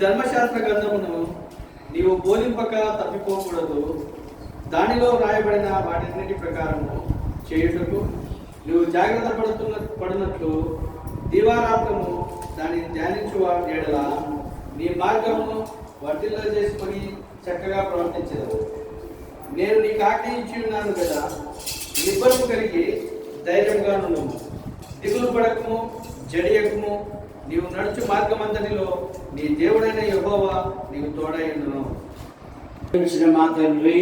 ధర్మశాస్త్ర గ్రంథమును నీవు బోధింపక తప్పిపోకూడదు. దానిలో వ్రాయబడిన వాటన్నిటి ప్రకారము చేయుటకు నువ్వు జాగ్రత్త పడునట్లు దివారాత్రము దానిని ధ్యానించు ఎడల నీ మార్గమును వర్ధిల్ల చేసుకొని చక్కగా ప్రవర్తించదు. నేను నీకు ఆజ్ఞయించి ఉన్నాను కదా, నిబ్బరము కలిగి ధైర్యంగా నుండుము. దిగులు పడకము, జడియకము. నీవు నడుచు మార్గమంతటిలో నీ దేవుడైన యెహోవా నీవు తోడై ఉండును. మా తండ్రి,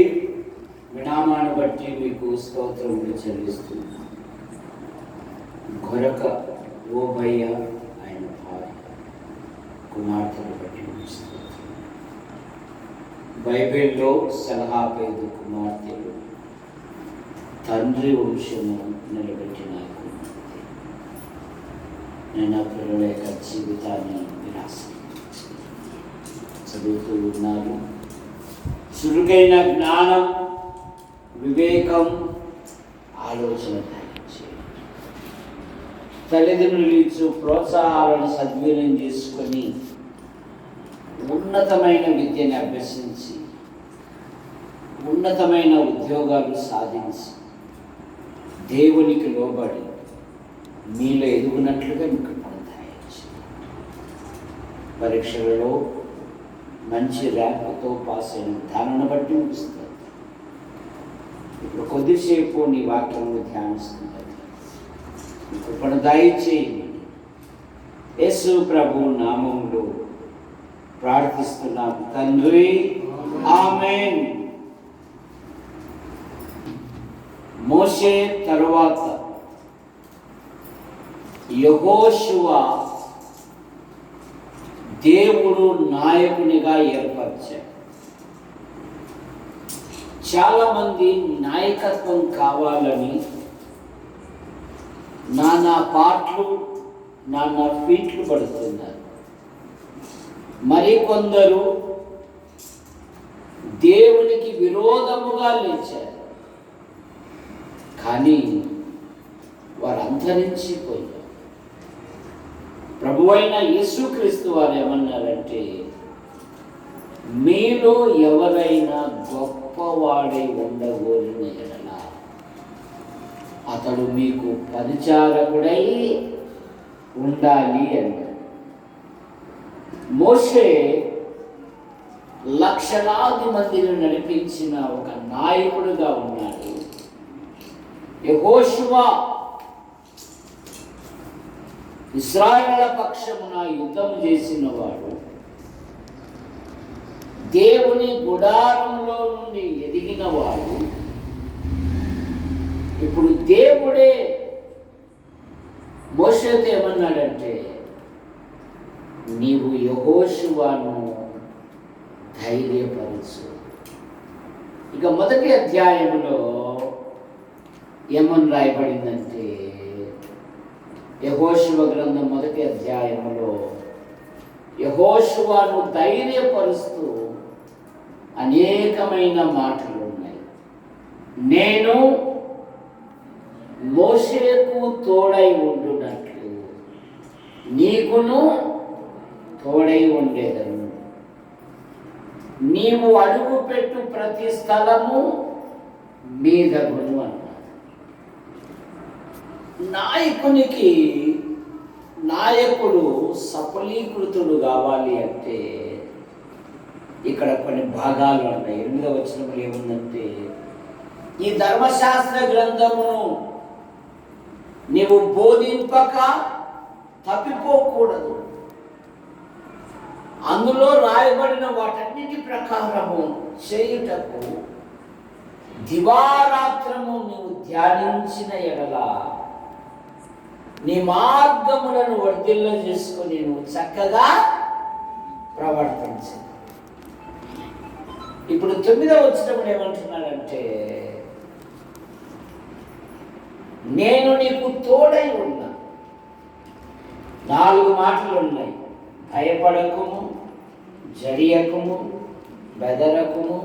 వినామాన్ని బట్టి మీకు స్తోత్రములు చెల్లిస్తున్నాను. గొరక ఓబయ్య ఆయన భార్య కుమార్తెను బట్టి బైబిల్లో సలహాపేదు కుమార్తెలు తండ్రి వంశము నిలబెట్టిన కుమార్తె. నేను ఆ పిల్లల యొక్క జీవితాన్ని విరాసం చదువుతూ ఉన్నాను. చురుకైన జ్ఞానం, వివేకం, ఆలోచన తల్లిదండ్రులు ఇచ్చు ప్రోత్సాహాలను సద్వినియోగం చేసుకొని ఉన్నతమైన విద్యను అభ్యసించి ఉన్నతమైన ఉద్యోగాలు సాధించి దేవునికి లోబడి మీలో ఎదుగునట్లుగా మీకు పొందాయచ్చు. పరీక్షలలో మంచి ర్యాంకుతో పాస్ అయిన దానిని బట్టి ఉంచుతుంది. ఇప్పుడు కొద్దిసేపు నీ వాక్యమును ధ్యానిస్తుంది. కృపణ దయచేయండి. యేసు ప్రభు నామములో ప్రార్థిస్తున్నాము తండ్రి, ఆమేన్. మోషే తరువాత యెహోషువ దేవుడు నాయకునిగా ఏర్పరిచాడు. చాలామంది నాయకత్వం కావాలని నానా పాటలు, నానా ఫీట్లు పడుతున్నారు. మరికొందరు దేవునికి విరోధముగా లేచారు. కానీ వారు అంతరించిపోయారు. ప్రభువైన యేసుక్రీస్తు వారు ఏమన్నారంటే, మీలో ఎవరైనా గొప్పవాడై ఉండగోరిన ఎడల అతడు మీకు పరిచారకుడై ఉండాలి అన్నాడు. మోషే లక్షలాది మందిని నడిపించిన ఒక నాయకుడుగా ఉన్నాడు. యెహోషువ ఇశ్రాయేలుల పక్షమున యుద్ధం చేసిన వాడు. దేవుని గుడారంలో నుండి ఎదిగిన వాడు. ఇప్పుడు దేవుడే మోషేతో ఏమన్నాడంటే, నీవు యెహోషువను ధైర్యపరచు. ఇక మొదటి అధ్యాయంలో ఏమని రాయబడిందంటే, యెహోషువ గ్రంథం మొదటి అధ్యాయంలో యెహోషువను ధైర్యపరుస్తూ అనేకమైన మాటలు ఉన్నాయి. నేను మోషేకు తోడై ఉండునట్లు నీకును తోడై ఉండేదను. నీవు అడుగుపెట్టు ప్రతి స్థలము మీదగును అన్నాడు. నాయకునికి నాయకుడు సఫలీకృతుడు కావాలి అంటే ఇక్కడ కొన్ని భాగాలు ఉన్నాయి. 8వ వచనంలో ఏముందంటే, ఈ ధర్మశాస్త్ర గ్రంథమును నీవు బోధింపక తప్పిపోకూడదు. అందులో రాయబడిన వాటన్నిటి ప్రకారము చేయుటకు దివారాత్రము నీవు ధ్యానించిన ఎడల నీ మార్గములను వర్ధిల్ల చేసుకొని నువ్వు చక్కగా ప్రవర్తించు. ఇప్పుడు 9వ వచనంలో ఏమంటున్నాడంటే, నేను నీకు తోడై ఉన్నా. 4 మాటలు ఉన్నాయి. భయపడకుము, జడియకుము, బెదరకుము.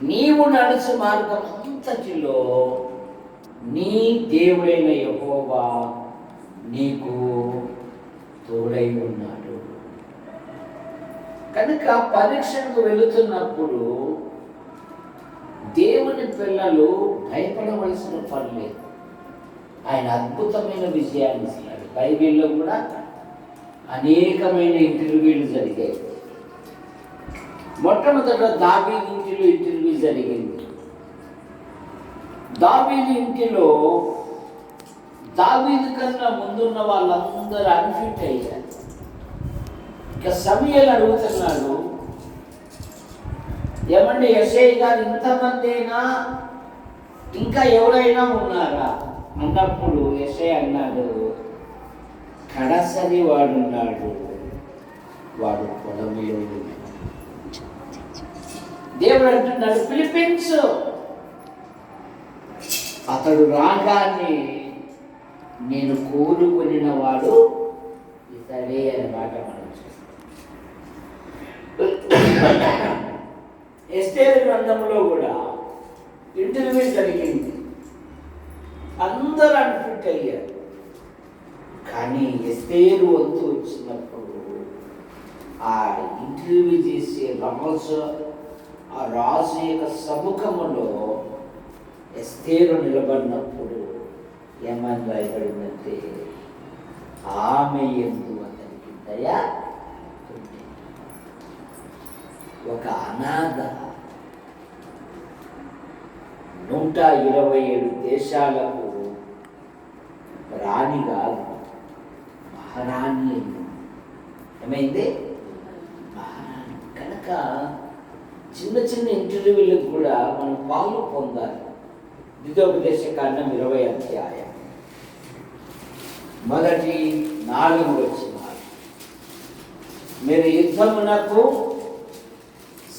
నీవు నడుచు మార్గం అంతటిలో నీ దేవుడైన యెహోవా నీకు తోడై ఉన్నాడు. కనుక పరీక్షకు వెళుతున్నప్పుడు దేవుని పిల్లలు భయపడవలసిన పని లేదు. ఆయన అద్భుతమైన విజయాన్ని ఇస్తున్నాడు. బైబిల్లో కూడా అనేకమైన ఇంటర్వ్యూలు జరిగాయి. మొట్టమొదట దావీదు ఇంటిలో ఇంటర్వ్యూ జరిగింది. దావీదు ఇంటిలో దావీదు కన్నా ముందున్న వాళ్ళందరూ అన్ఫిట్ అయ్యారు. ఇక సమూయేలు అడుగుతున్నాడు, ఏమండి యెషయా గారు ఇంతమందేనా, ఇంకా ఎవరైనా ఉన్నారా అన్నప్పుడు యెషయా అన్నాడు, కడసరి వాడున్నాడు, వాడు పొలంలో. దేవుడు అంటున్నాడు, పిలిపించు. అతడు రాగానే నేను కోరుకొనిన వాడు ఇతడే అనే మాట మనం చూస్తాం. ఎస్తేరు గ్రంథంలో కూడా ఇంటర్వ్యూ జరిగింది. అందరూ అన్ఫిట్ అయ్యారు. కానీ ఎస్తేరు వంతు వచ్చినప్పుడు ఆ ఇంటర్వ్యూ చేసే ఆ రాజు యొక్క సముఖములో ఎస్తేరు నిలబడినప్పుడు ఏమని రాయబడిందంటే, ఆమె యందు అతనికి దయ ఉంది. ఒక అనాథ 127 దేశాలకు రాణి కాదు, మహారాణి అయింది. ఏమైంది? మహారాణి. కనుక చిన్న చిన్న ఇంటర్వ్యూలకు కూడా మనం పాలు పొందాలి. ద్వితోపదేశకాండం 20 అధ్యాయం మొదటి 4 వచనాలు. మీరు యుద్ధమునకు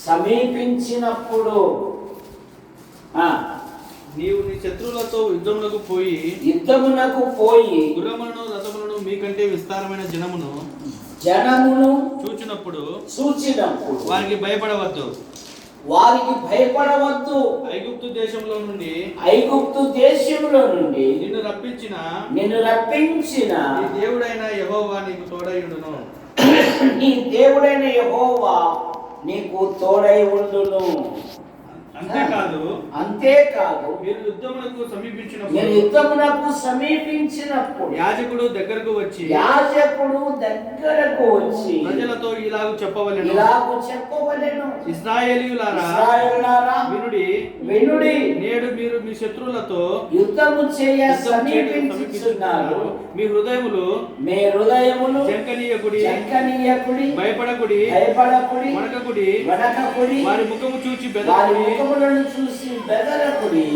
సమీపించినప్పుడు నీవు నీ శత్రువులతో యుద్ధమునకు పోయి గుర్రములను రథములను మీకంటే విస్తారమైన జనమును చూచినప్పుడు వారికి భయపడవద్దు. ఐగుప్తు దేశంలో నుండి నిన్ను రప్పించిన నీ దేవుడైన యెహోవా నీకు తోడైయుండును. నీ దేవుడైన యెహోవా నీకు తోడై ఉండును. అంతేకాదు మీరు యుద్ధమునకు సమీపించినప్పుడు యాజకుడు దగ్గరకు వచ్చి ప్రజలతో ఇలాగు చెప్పవలెను, ఇశ్రాయేలీయులారా వినుడి, నేడు మీరు మీ శత్రువులతో యుద్ధము చేయ సమీపించుచున్నారు. మీ హృదయములు జంకనీయకుడి, భయపడకుడి, వణకకుడి, వారి ముఖము చూచి బెదరకుడి.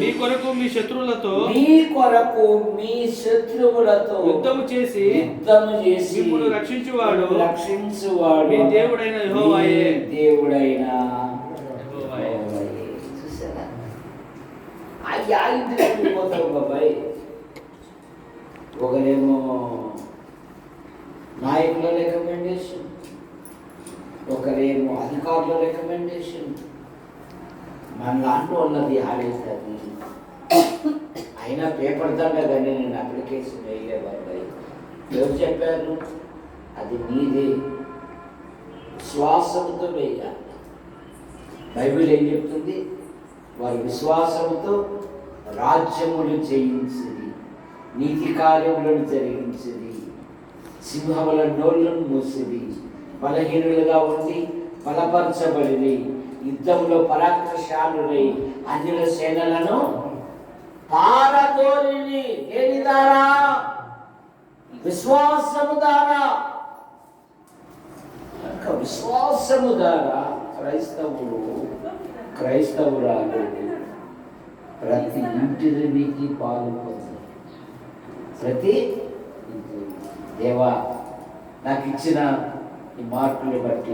మీ కొరకు మీ శత్రువులతో యుద్ధము చేసి మిమ్మును రక్షించువాడు మీ దేవుడైన యెహోవాయే. చూసారా? పోతావు బాబాయ్. ఒకరేమో నాయకుల రికమెండేషన్, ఒకరేమో అధికారుల రికమెండేషన్, మన లాంటి వాళ్ళది ఆడేస్తుంది. అయినా పేపర్ దండగానే నేను అప్లికేషన్ వేయలే బాబాయ్. ఎవరు చెప్పారు? అది నీదే, విశ్వాసంతో వేయాలి. బైబిల్ ఏం చెప్తుంది? వారి విశ్వాసంతో రాజ్యములు జయించింది, నీతి కార్యములను జరిగించింది, సింహముల నోళ్లను మూసింది, బలహీనులుగా ఉండి బలపరచబడి యుద్ధంలో పరాక్రమశాలులై అన్యుల సేనలను పారదోలిని. దేని ద్వారా? విశ్వాసము ద్వారా. విశ్వాసము ద్వారా క్రైస్తవురాలు ప్రతి ఇంటికి పాలు పొందారు. ప్రతి దేవా నాకు ఇచ్చిన ఈ మార్పులు బట్టి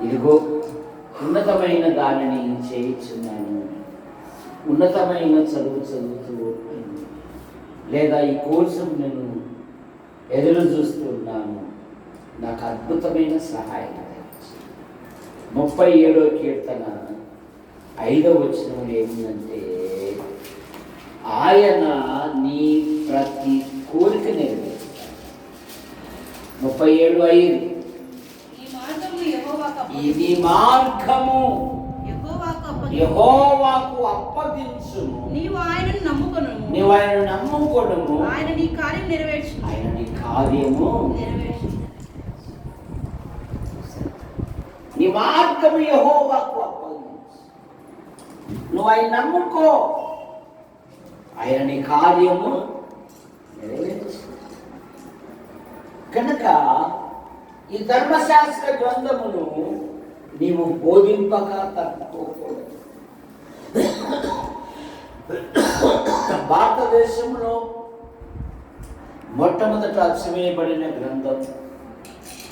ఇదిగో ఉన్నతమైన దానిని చేయించున్నాను, ఉన్నతమైన చదువుతూ లేదా ఈ కోర్సు నేను ఎదురు చూస్తున్నాను, నాకు అద్భుతమైన సహాయం. 37వ కీర్తన 5వ వచనంలో ఏమిటంటే, ఆయన నీ ప్రతి కోరిక నెరవేరుస్తాడు. 37:5 ఇది మార్గము, యెహోవాకు యెహోవాకు అప్పగించుము. అప్పగించుము. నీవు ఆయనను నమ్ముకొనుము. నీవు ఆయన నమ్ముకొనుము. ఆయన నీ కార్యం నెరవేర్చును. ఆయన నీ కార్యము నెరవేర్చును. నీ మార్గము యెహోవాకు అప్పగించు. నువ్వు ఆయన నమ్ముకో, ఆయన నీ కార్యము నెరవేర్చు. కనుక ఈ ధర్మశాస్త్ర గ్రంథమును నీవు బోధింపక తప్పుకోకూడదు. భారతదేశంలో మొట్టమొదట అచ్చవేయబడిన గ్రంథం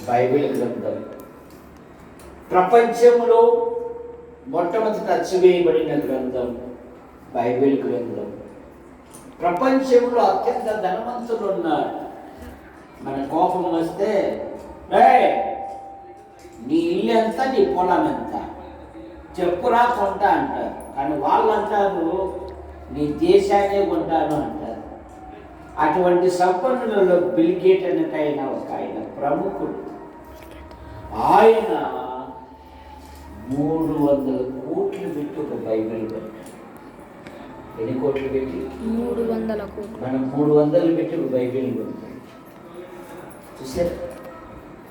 బైబిల్ గ్రంథం. ప్రపంచంలో మొట్టమొదట అచ్చవేయబడిన గ్రంథం బైబిల్ గ్రంథం. ప్రపంచంలో అత్యంత ధనవంతులు ఉన్నారు. మన కోపం వస్తే నీ ఇల్లు ఎంత, నీ పొలం ఎంత చెప్పురా కొంటా అంటారు. కానీ వాళ్ళు అంటారు నీ దేశాన్నే కొంటాను అంటారు. అటువంటి సంపన్నులలో బిల్ గేట్ అనేటైన ఒక ఆయన ప్రముఖుడు. ఆయన 300 కోట్లు పెట్టి ఒక బైబిల్ పెట్టాడు. ఎన్ని కోట్లు పెట్టి? 300 కోట్లు. మనం 300 పెట్టి ఒక బైబిల్ కొట్టాం. చూసారు,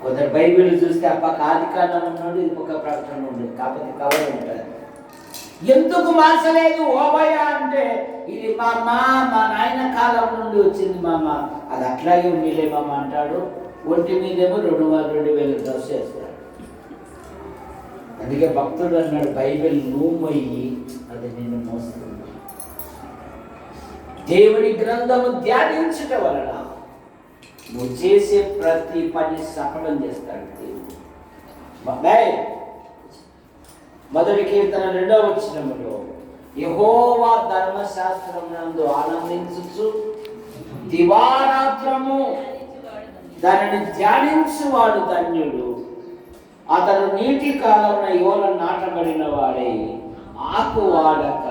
కొందరు బైబిల్ చూస్తే అప్పక ఆదికాండం ఉన్నాడు, ఇది ఒక ప్రకటన ఉండేది, కాకపోతే కవర్ ఉంటుంది. ఎందుకు మార్చలేదు ఓబయ్య అంటే, ఇది మా నాయన కాలం నుండి వచ్చింది మామ, అది అట్లాగే ఉండేలే మామ అంటాడు. ఒంటి మీదేమో 2,000 డ్రెస్ వేస్తాడు. అందుకే భక్తుడు అన్నాడు, బైబిల్ నూమయ్యి అది నిన్ను మోస్తుంది. దేవుని గ్రంథము ధ్యానించుట వలన నువ్వు చేసే ప్రతి పని సఫలం చేస్తాడు దేవుడు. మొదటి కీర్తన 2వ వచనములో యెహోవా ధర్మశాస్త్రం నందు ఆనందించుచు దివారాత్రము దానిని ధ్యానించువాడు ధన్యుడు. అతడు నీటి కాలమున యోల నాటబడిన వాడై ఆకు వాడక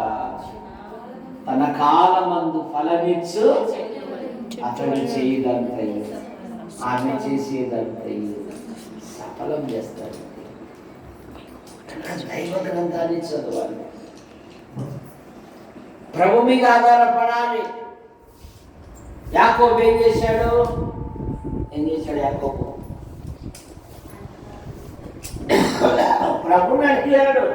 తన కాలమందు ఫలమిచ్చు. అతడు చేయదంతయు ఆమె చేసేదంతయు సఫలం చేస్తాడు. దైవ గ్రంథాన్ని చదవాలి, ప్రభు మీద ఆధారపడాలి. యాకోబు ఏం చేశాడు? యాకోబు ప్రభుని అడిగాడు,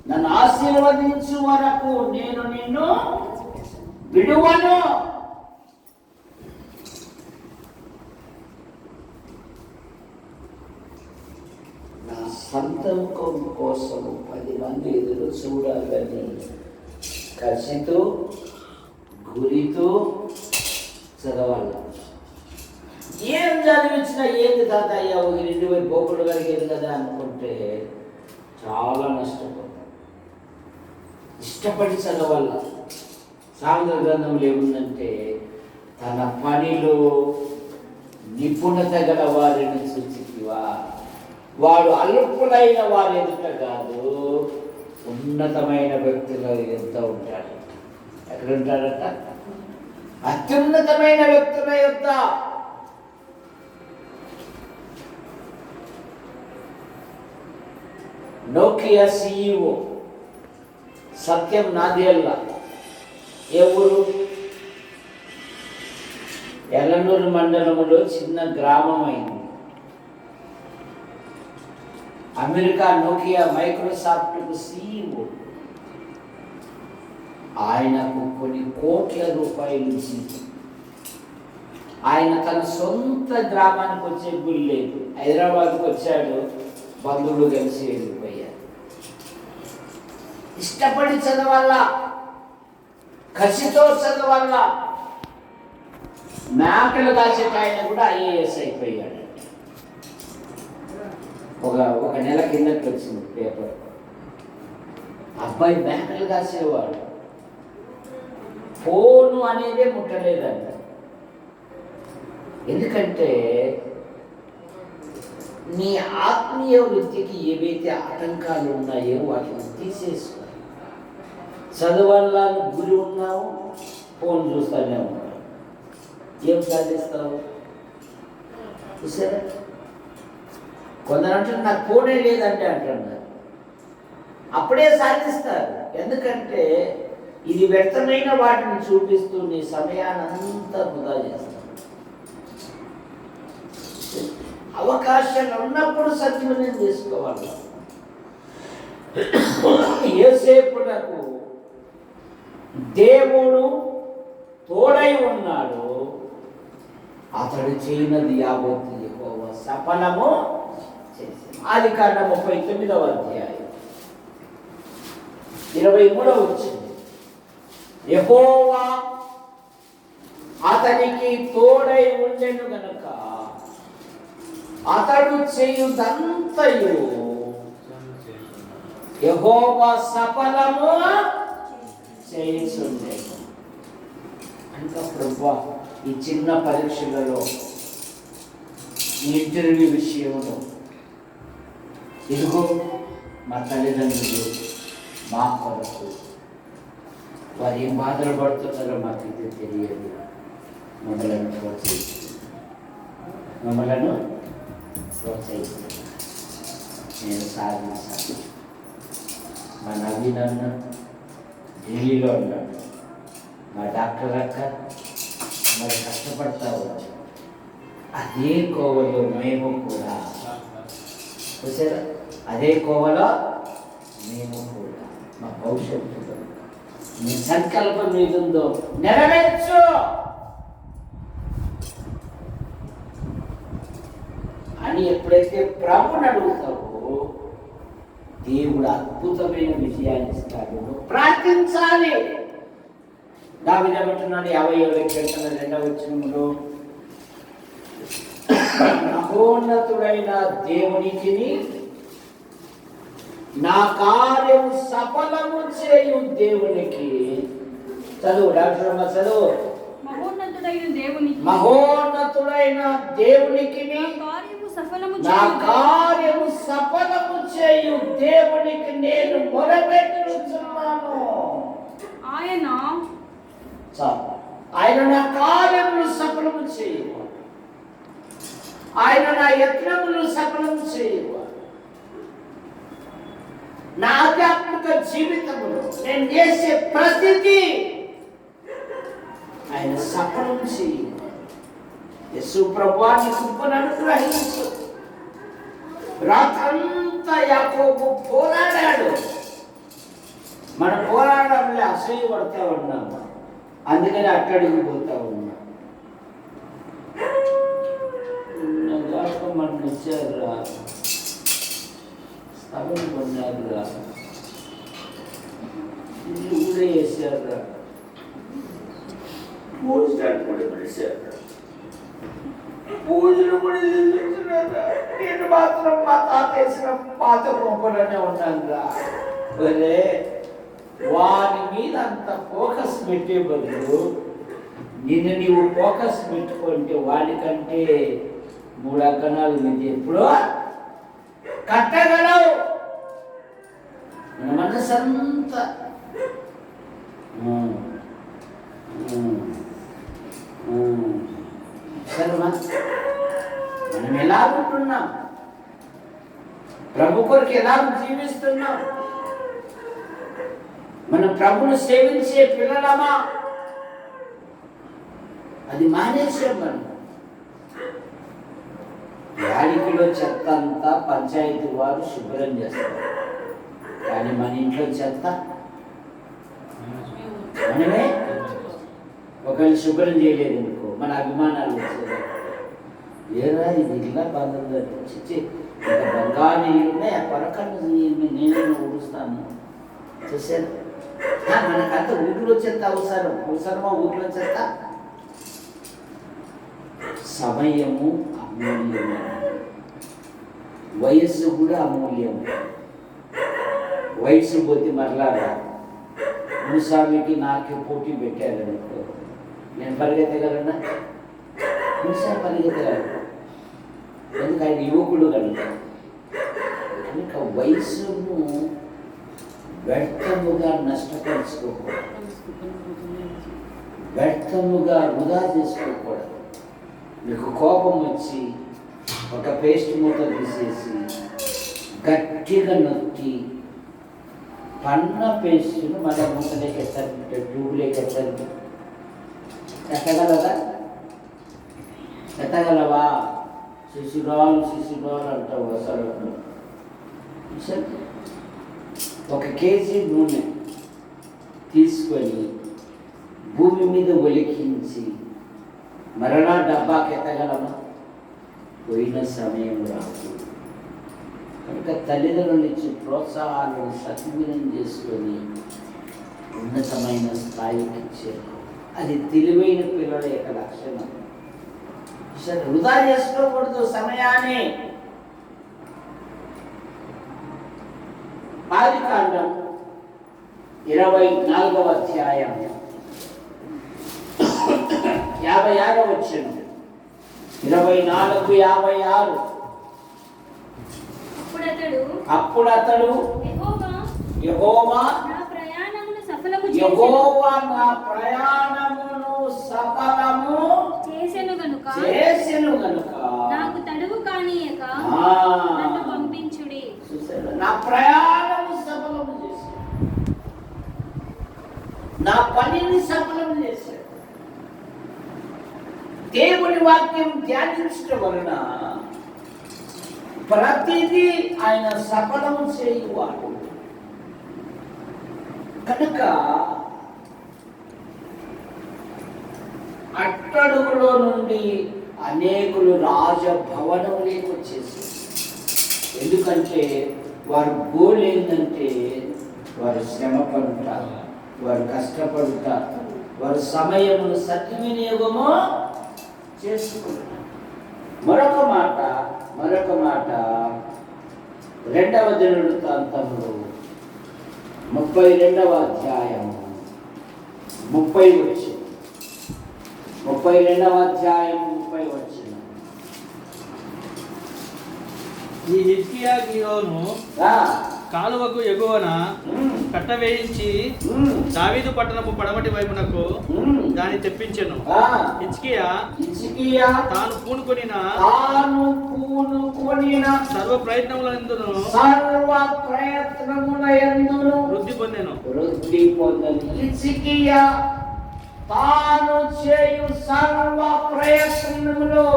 నన్ను ఆశీర్వదించు వరకు నేను నిన్ను విడువను. నా సంతకం కోసం 10 మంది ఎదురు చూడాలని కసితో గురితో చదవాలి. ఏం చదివించినా ఏంది తాతయ్య ఒక 2,000 పోకులు కలిగేది కదా అనుకుంటే చాలా నష్టపోతాం. ఇష్టపడి చదవాల. సామెతల గ్రంథంలో ఏముందంటే, తన పనిలో నిపుణత గల వారిని సూచితివా, వాడు అల్పులైన వారి ఎదుట కాదు ఉన్నతమైన వ్యక్తుల ఎంత ఉంటాడు. ఎక్కడ ఉంటాడట? అత్యున్నతమైన వ్యక్తుల యొక్క. నోకియా CEO సత్యం నాదేళ్ల, ఏ ఊరు? ఎల్లనూరు మండలములో చిన్న గ్రామం అయింది. అమెరికా నోకియా మైక్రోసాఫ్ట్కు CEO. ఆయనకు కొన్ని కోట్ల రూపాయలు ఇచ్చింది. ఆయన తన సొంత గ్రామానికి వచ్చే గురి లేదు, హైదరాబాద్కు వచ్చాడు, బంధువులు కలిసి వెళ్ళిపోయారు. ఇష్టపడి చదవాల, కసితో చదవాల. మేకలు కాసేట ఆయన కూడా IAS అయిపోయాడు. ఒక నెల కిందకి వచ్చింది పేపర్. అబ్బాయి మేకలు కాసేవాడు, ఫోను అనేదే ముట్టలేదంట. ఎందుకంటే నీ ఆత్మీయ వృద్ధికి ఏవైతే ఆటంకాలు ఉన్నాయో వాటిని తీసేసుకో. చదవాలని గురి ఉన్నావు, ఫోన్ చూస్తూనే ఉన్నావు, ఏం సాధిస్తావు? చూసారా? కొందరు అంటారు నాకు ఫోనే లేదంటే అంటున్నారు. అప్పుడే సాధిస్తారు. ఎందుకంటే ఇది వ్యర్థమైన వాటిని చూపిస్తూ నీ సమయాన్నంతా వృధా చేస్తాడు. అవకాశాలు ఉన్నప్పుడు సద్వినియోగం చేసుకోవాలి. యోసేపునకు దేవుడు తోడై ఉన్నాడు. అతడు చేయనది యావత్తు యెహోవా సఫలము చేశాడు. ఆదికాండం 39వ అధ్యాయం 23వ వచనం. యెహోవా అతనికి తోడై ఉండెను గనుక అతడు చేయుదంతయు యెహోవా సఫలము చేయుచుండెను. ఇంకా ప్రభువా ఈ చిన్న పరీక్షలలో ఇంటర్వ్యూ విషయంలో ఇదిగో మా తల్లిదండ్రులు మా కొరకు వారు ఏం బాధలు పడుతున్నారో మాకు ఇది తెలియదు. మమ్మలను ప్రోత్సహిస్తారు. నేను సాధించాను. మా నవీనన్న ఢిల్లీలో ఉన్నాడు. మా డాక్టర్ అక్క మరి కష్టపడతా ఉన్నాడు. అదే కోవలో మేము కూడా చూసారా, అదే కోవలో మేము కూడా మా భవిష్యత్తు నీ సంకల్పం మీదుందో నెరవేర్చు అని ఎప్పుడైతే ప్రభుని అడుగుతావో దేవుడు అద్భుతమైన విజయాన్ని ఇస్తాడు. నువ్వు ప్రార్థించాలి. దావీదు ఏమంటున్నాడు 57:2వ వచనంలో, మహోన్నతుడైన దేవునికి నా కార్యం సఫలము చేయు దేవునికి. చదువు డాక్టర్ చదువు. మహోన్నతుడైన దేవునికి నా కార్యము సఫలము చేయు దేవునికి నేను మొరపెట్టుచున్నాను. ఆయన నా కార్యములు సఫలము చేయు. ఆయన నా యత్నములు సఫలము చేయు. నా ఆధ్యాత్మిక జీవితంలో నేను చేసే ప్రతిదీ ఆయన సఫలం చేయు. యేసు ప్రభువాన్ని కృపను అనుగ్రహించు. రాత్రంతా యాకోబు పోరాడాడు. మన పోరాడంలో అసూయ పడతా ఉన్నాము. అందుకని అట్టడిగిపోతా ఉన్నాం. మనం వచ్చారురా, స్థలం కొన్నారురా, ఇల్లు కూడా వేసారురా, పూజలు కూడా పిలిచారు, పూజలు కూడా చేస్తున్నారా. నేను మాత్రం మా తాత వేసిన పాత రూపంలోనే ఉన్నానురా. అరే వారి మీద అంత ఫోకస్ పెట్టే బదులు నిన్ను నీవు ఫోకస్ పెట్టుకుంటే వాడికంటే 3 అంకణాలు విద్య ఎప్పుడో కట్టగలవు. మన మనసంతా మనం ఎలా ఉంటున్నాం, ప్రభు కొరకు ఎలా జీవిస్తున్నాం, మన ప్రభును సేవించే పిల్లలమా? అది మానేసాం. మనం యాడికిలో చెత్త అంతా పంచాయతీ వారు శుభ్రం చేస్తారు, కానీ మన ఇంట్లో చెత్త మనమే. ఒకవేళ శుభ్రం చేయలేదు అనుకో, మన అభిమానాలు వచ్చేది, ఏరా ఇది ఇలా బాగుంది చిచ్చి ఇంకా బంగారు ఉన్నాయి, ఆ పొరకన్ను నేను ఊడుస్తాను చూసాను. మనకంత ఊరిలో చెత్త అవసరమా? ఊరిలో చెత్త. సమయము అమూల్యము, వయస్సు కూడా అమూల్యం. వయస్సు పోతే మరలా ముసామికి నాకే పోటీ పెట్టారనుకో, నేను పరిగెత్తగలనా? ముసా పరిగెత్తగలను, ఎందుకు ఆయన యువకుడు కనుక. కనుక వయస్సును వ్యర్థముగా నష్టపరుచుకోకూడదు, వ్యర్థముగా వృధా చేసుకోకూడదు. మీకు కోపం వచ్చి ఒక పేస్ట్ మూత తీసేసి గట్టిగా నొక్కి పన్న పేస్ట్ను మళ్ళీ మూతలోకి ఎత్తారు, ట్యూబ్లోకి ఎత్తారు. ఎత్తగలదా? ఎత్తగలవా? శిశురాలు అంటావు అసలు. ఒక కేజీ నూనె తీసుకొని భూమి మీద ఒలికించి మరలా డబ్బాకి ఎత్తగలమా? పోయిన సమయం రాదు. కనుక తల్లిదండ్రుల నుంచి ప్రోత్సాహాలను సద్వినియోగం చేసుకొని ఉన్నతమైన స్థాయికి చేరుకో. అది తెలివైన పిల్లల యొక్క లక్షణం. వృధా చేసుకోకూడదు సమయాన్ని. ఆదికాండం 24వ అధ్యాయం 56వ వచనం. 24:56. అప్పుడు అతడు యెహోవా నా ప్రయాణమును సఫలము చేసెను గనుక నాకు తడువు కానీయక నన్ను పంపించుడి. నా ప్రయాణము సఫలము చేశాడు, నా పనిని సఫలము చేశాడు. దేవుని వాక్యం ధ్యానించడం వలన ప్రతిదీ ఆయన సఫలము చేయువాడు. కనుక అట్టడుగులో నుండి అనేకులు రాజభవనంలోకి వచ్చేసారు. ఎందుకంటే వారు గోల్ ఏంటంటే వారు శ్రమ పడుతారు, వారు కష్టపడుతారు, వారు సమయమును సద్వినియోగము చేసుకుంటారు. మరొక మాట 2వ దినవృత్తాంతములు 32వ అధ్యాయము 30 వచనం. 32వ అధ్యాయం 30 వచనం. ఈ హిజ్కియా గియోను కాలువకు ఎగువన కట్ట వేయించి దావీదు పట్టణపు పడమటి వైపునకు దాన్ని తెప్పించెను. హిజ్కియా తాను పూనుకొనిన సర్వ ప్రయత్నములందును వృద్ధి పొందెను. హిజ్కియా తాను చేయు సర్వ ప్రయత్నములు,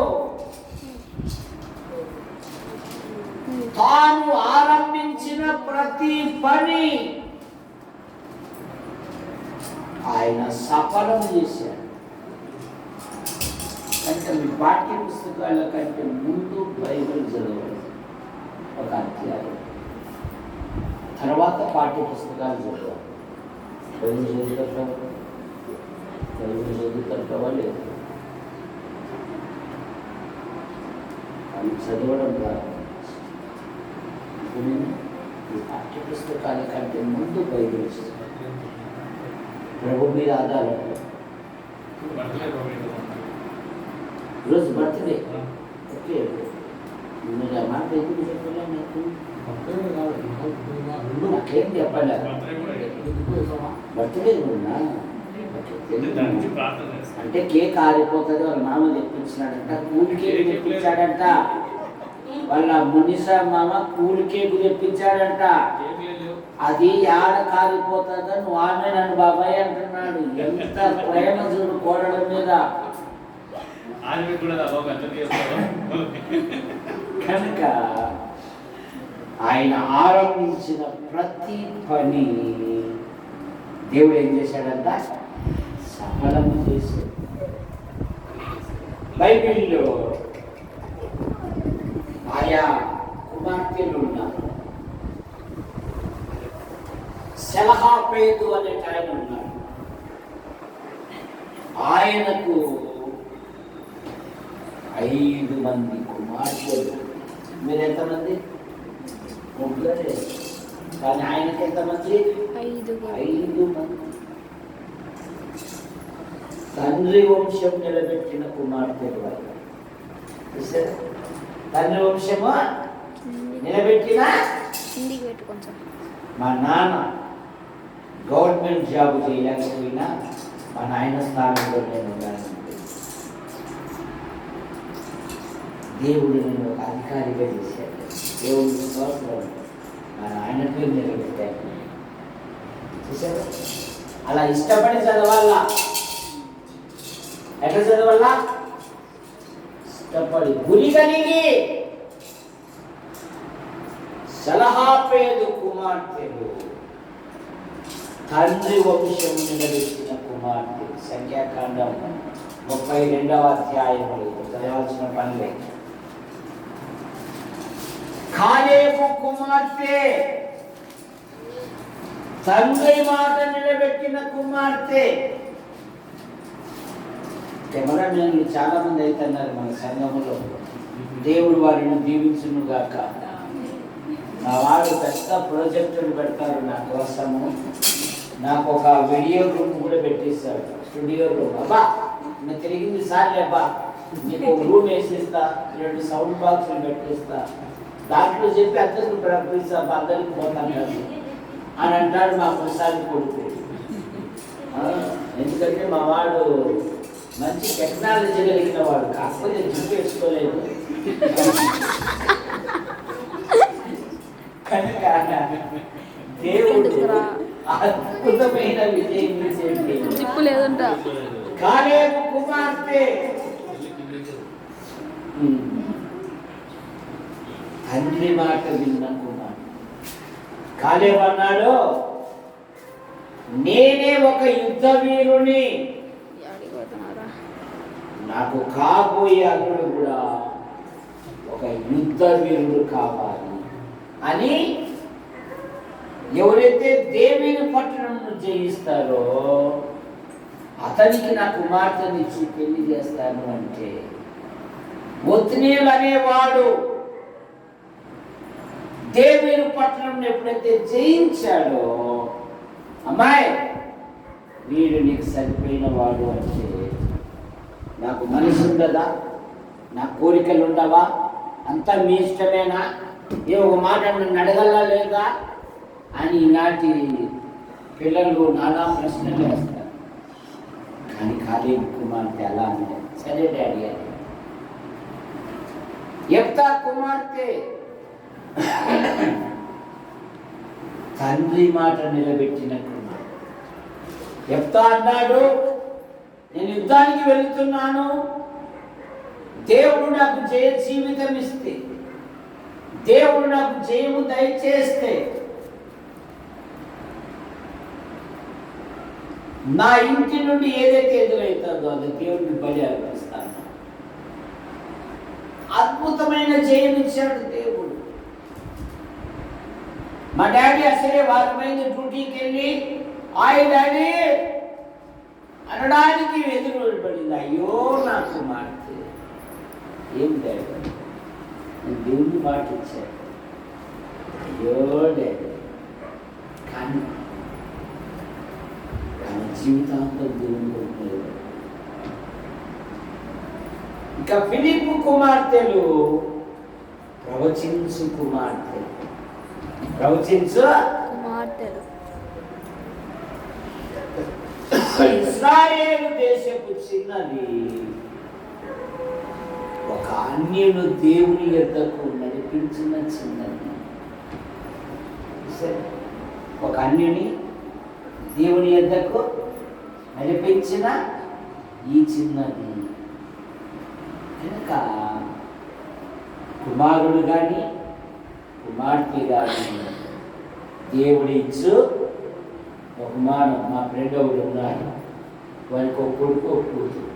తాను ఆరంభించిన ప్రతి పని ఆయన సఫలం చేశాడు. అంటే మీ పాఠ్య పుస్తకాల కంటే ముందు బైబిల్ చదవాలి ఒక అధ్యాయం, తర్వాత పాఠ్య పుస్తకాలు చదవాలి. బైబిల్ చదువుతారు లేదు, అది చదవడం ద్వారా ఈ పాఠ్య పుస్తకాల కంటే ముందు బైబిల్ ప్రభు మీద ఆధారం. ఈరోజు బర్త్డే. ఓకే, మీరు ఆ మాట ఎందుకు చెప్పలే? నాకేం చెప్పలే. బర్త్డే ఉన్నా అంటే కేక్ ఆరిపోతుంది. వాళ్ళ మామ తెప్పించినాడంట, కూల్ కేక్ తెప్పించాడంట. వాళ్ళ మునిసా మామ కూల్ కేక్ తెప్పించాడంట. అది ఆడ కారిపోతుందని నువ్వు ఆమె నన్ను బాబాయ్ అంటున్నాడు. ఎంత ప్రేమ చూడు కోడల మీద. కనుక ఆయన ఆరంభించిన ప్రతి పని దేవుడు ఏం చేశాడంట? సఫలము చేశాడు. బైబిల్లో ఆయా కుమార్తెలు ఉన్నారు. సెలహాపేదు అనే ఆయన ఉన్నాడు. ఆయనకు 5 మంది కుమార్తెలు. మీరు ఎంతమంది? 3. కానీ ఆయనకి ఎంతమంది? 5 మంది. తండ్రి వంశం నిలబెట్టిన కుమార్తెలు వాళ్ళు. తండ్రి వంశము నిలబెట్టిన. మా నాన్న గవర్నమెంట్ జాబ్ చేయలేకపోయినా మా నాయన స్థానంలో నేను ఉండాలి. దేవుడు నన్ను ఒక అధికారిగా చేశాడు. దేవుడు స్తోత్రం. ఆయన పేరు నిలబెట్టాడు. చూసారు? అలా ఇష్టపడి చదవాలా. ఎట్లా చదవాలా? ఇష్టపడి గురి కలిగి. సలహా పేదు కుమార్తెలు, తండ్రి వంశము నిలబెట్టిన కుమార్తె. సంఖ్యాకాండం 32వ అధ్యాయములు చదవాల్సిన పనులే. కాలేబు కుమార్తె, తండ్రి మాట నిలబెట్టిన కుమార్తె. కెమెరామెన్లు చాలా మంది అవుతున్నారు మన సంఘములో. దేవుడు వారిని దీవించును గాక. మా వాడు పెద్ద ప్రాజెక్టులు పెడతారు నా కోసము. నాకు ఒక వీడియో రూమ్ కూడా పెట్టేస్తాడు, స్టూడియో రూమ్. అబ్బా నేను తిరిగింది సార్లే అబ్బా, నీకు ఒక రూమ్ వేసిస్తా, 2 సౌండ్ బాక్సులు పెట్టేస్తా, దాంట్లో చెప్పి అందరికి ప్రకటిస్తా, అందరికి పోతాను అని అంటాడు మా ప్రసాద్ కొడుకు. ఎందుకంటే మా వాడు మంచి టెక్నాలజీ కలిగిన వాడు, కాకపోతే జుట్టు వేసుకోలేదు కనుక దేవుడు అద్భుతమైన విజయం లేదంట. కాలేబు కుమార్తె, తండ్రి మాట విన్న కుమార్తె. కాలేబు అన్నాడు, నేనే ఒక యుద్ధ వీరుని, నాకు కాబోయే అల్లుడు కూడా ఒక యుద్ధ వీరుడు కావాలి అని ఎవరైతే దేవుని పట్టణంను జయిస్తారో అతనికి నా కుమార్తెనిచ్చి పెళ్లి చేస్తాను అంటే, ఒత్నీయులు అనేవాడు దేవుని పట్టణం ఎప్పుడైతే జయించాడో, అమ్మాయి వీడు నీకు సరిపోయిన వాడు అంటే, నాకు మనసు ఉండదా, నా కోరికలు ఉండవా, అంతా మీ ఇష్టమేనా, ఏ ఒక మాట నన్ను అడగల్లా లేదా అని ఈనాటి పిల్లలు నానా ప్రశ్నలు వేస్తారు. కానీ కాలేబు కుమార్తె అలా అంటే, సరే డాడీ అని. యెఫ్తా కుమార్తె తండ్రి మాట నిలబెట్టిన కుమార్తె. యెఫ్తా అన్నాడు, నేను యుద్ధానికి వెళుతున్నాను, దేవుడు నాకు జయ జీవితం ఇస్తే, దేవుడు నాకు జయము దయచేస్తే నా ఇంటి నుండి ఏదైతే ఎదురవుతుందో అది దేవుడికి బలి అర్పిస్తాను. అద్భుతమైన జయం ఇచ్చాడు దేవుడు. మా డాడీ అసలే వారమైన డ్యూటీకి వెళ్ళి ఆయి డాడీ అనడానికి ఎదురు పడింది. అయ్యో నా కుమార్తె, ఏం డాడీ నేను దేవుని మాట ఇచ్చాడు, అయ్యో డాడీ. కానీ జీవితాంతం దేవుని కొరకు. ఇంకా ఫిలిప్పు కుమార్తెలు ప్రవచించు కుమార్తెలు. ప్రవచించు కుమార్తెలు ఇశ్రాయేలు దేశపు చిన్నది ఒక అన్యును దేవుని యొద్దకు నడిపించిన చిన్నది. ఒక అన్యుని దేవుని యొద్దకు నడిపించిన ఈ చిన్నది. కనుక కుమారుడు కానీ కుమార్తె కానీ దేవుడిచ్చు బహుమానం. మా ఫ్రెండ్ ఒకడు ఉన్నాడు, వానికి ఒక కొడుకు ఒక కూతురు.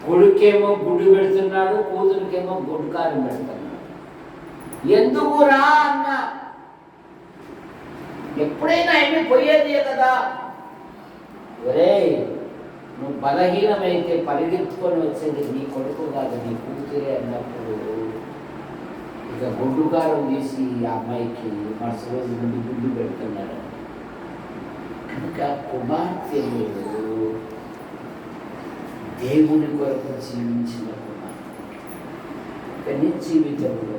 కొడుకేమో గుడ్డు పెడుతున్నాడు, కూతురికేమో గుడ్డుకారం పెడుతున్నాడు. ఎందుకురా అన్న, ఎప్పుడైనా ఏమి పోయేది కదా, ఒరే నువ్వు బలహీనమైతే పరిగెత్తుకొని వచ్చేది నీ కొడుకు కాదు నీ కూతురే అన్నప్పుడు ఇక గుడ్డుకారం తీసి ఆ అమ్మాయికి మరుసటి రోజు నుండి గుడ్డు పెడుతున్నాడు. కనుక కుమార్తెలు దేవుని కొరకు జీవించిన కుమార్తె. కానీ జీవితంలో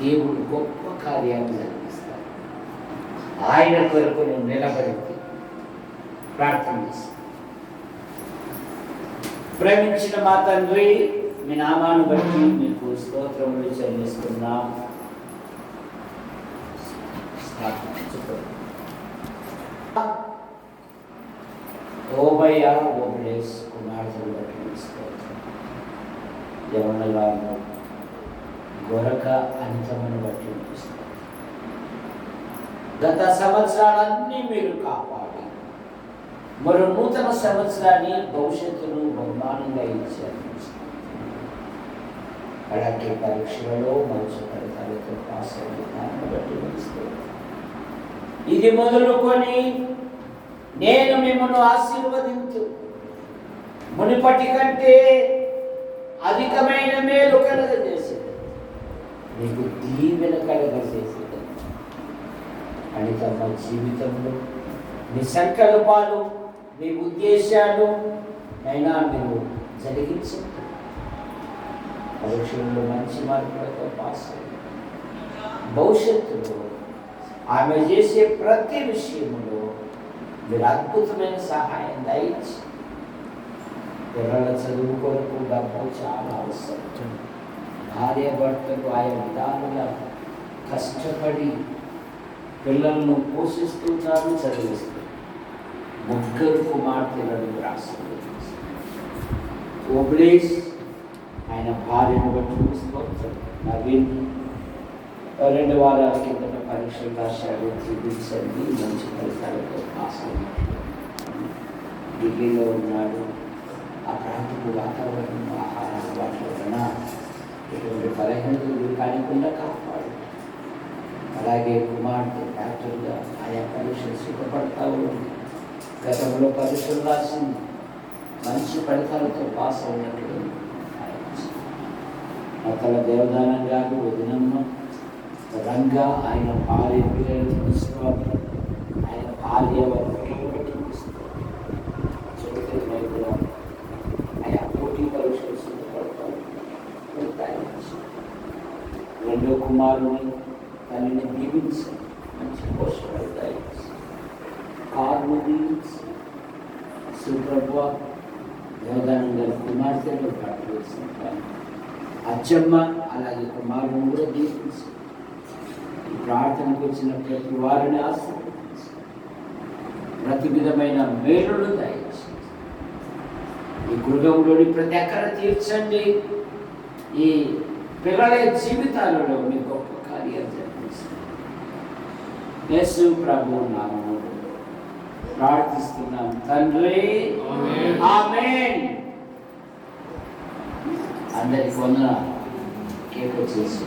దేవుడు గొప్ప కార్యాలు జరిగిస్తాడు. ఆయన కొరకు నువ్వు నిలబడితే ప్రార్థన చేస్తావు. ప్రేమించిన మా తండ్రి, మీ నామాన్ని బట్టి మీకు స్తోత్రములు చెల్లిస్తున్నాం. ఓబయ్య ఓబులేస్ కుమార్తెలు బట్టి స్తోత్రం. యవనలాను గొరక అనితమని బట్టి స్తోత్రం. గత సంవత్సరాలన్నీ మీరు కాపాడి మరో నూతన సంవత్సరాన్ని భవిష్యత్తును బహుమానంగా ఇచ్చారు. అలాగే పరీక్షలలో మంచి ఫలితాలతో పాస్ అయిన దాన్ని బట్టి ఇది మొదలుకొని నేను మిమ్మల్ని ఆశీర్వదించు మునిపటి కంటే అధికమైన మేలు కలగజేసేది, నీకు దీవెన కలగజేసేది. అని తమ జీవితంలో మీ సంకల్పాలు మీ ఉద్దేశాలు అయినా మీరు జరిగించండి. పరీక్షల్లో మంచి మార్కులతో పాస్ అయ్యి భవిష్యత్తులో ఆమె చేసే ప్రతి విషయంలో మీరు అద్భుతమైన సహాయం దయచి. పిల్లల చదువు కొరకు డబ్బు చాలా అవసరం. భార్యాభర్తలు ఆయా విధాలుగా కష్టపడి పిల్లలను పోషిస్తున్నారు, చదివిస్తున్నారు. ముగ్గురు కుమార్తెలను ఆశీర్వదించారు. ఓబ్లేస్ ఆయన భార్యను బట్టి స్తోత్రం. నవీన్ 2 వారాల కిందట పరీక్షలు రాశాడు, చూపించండి, మంచి ఫలితాలతో పాస్ అయ్యాడు. ఢిల్లీలో ఉన్నాడు. ఆ ప్రాంతపు వాతావరణం, ఆహార అలవాట్ల వలన ఇటువంటి బలహీనతలు కానికుండా కాపాడు. అలాగే కుమార్తె డాక్టర్గా ఆయా పరీక్షలు సిద్ధపడతా ఉంది. గతంలో పరీక్షలు రాసింది, మంచి ఫలితాలతో పాస్ అయినట్లు అతల దేవదానం గారు, వదినమ్మ, రంగా, ఆయన భార్య పిల్లలు తీసుకోవాలి. ఆయన భార్య కూడా ఆయా పోటీ పరీక్షలు సిద్ధపడతారు. రెండో కుమారుని తల్లిని దీవించి మంచి పోషణ కారును దీవించి సుప్రభ దేవదానం గారి కుమార్తెలు పట్టువేసిన అచ్చమ్మ, అలాగే కుమారుని కూడా దీవించి ఈ ప్రార్థనకు వచ్చిన ప్రతి వారిని ఆశీర్వదించి ప్రతి విధమైన మేలును దయచి ఈ గృహంలోని ప్రతి అక్కర తీర్చండి. ఈ పిల్లల జీవితాలలో మీ గొప్ప కార్యాలు జరిపిస్తుంది. యేసు ప్రభు నామములో ప్రార్థిస్తున్నాం తండ్రి, ఆమేన్. అందరికి వందనాలు. కేక్ వచ్చేసి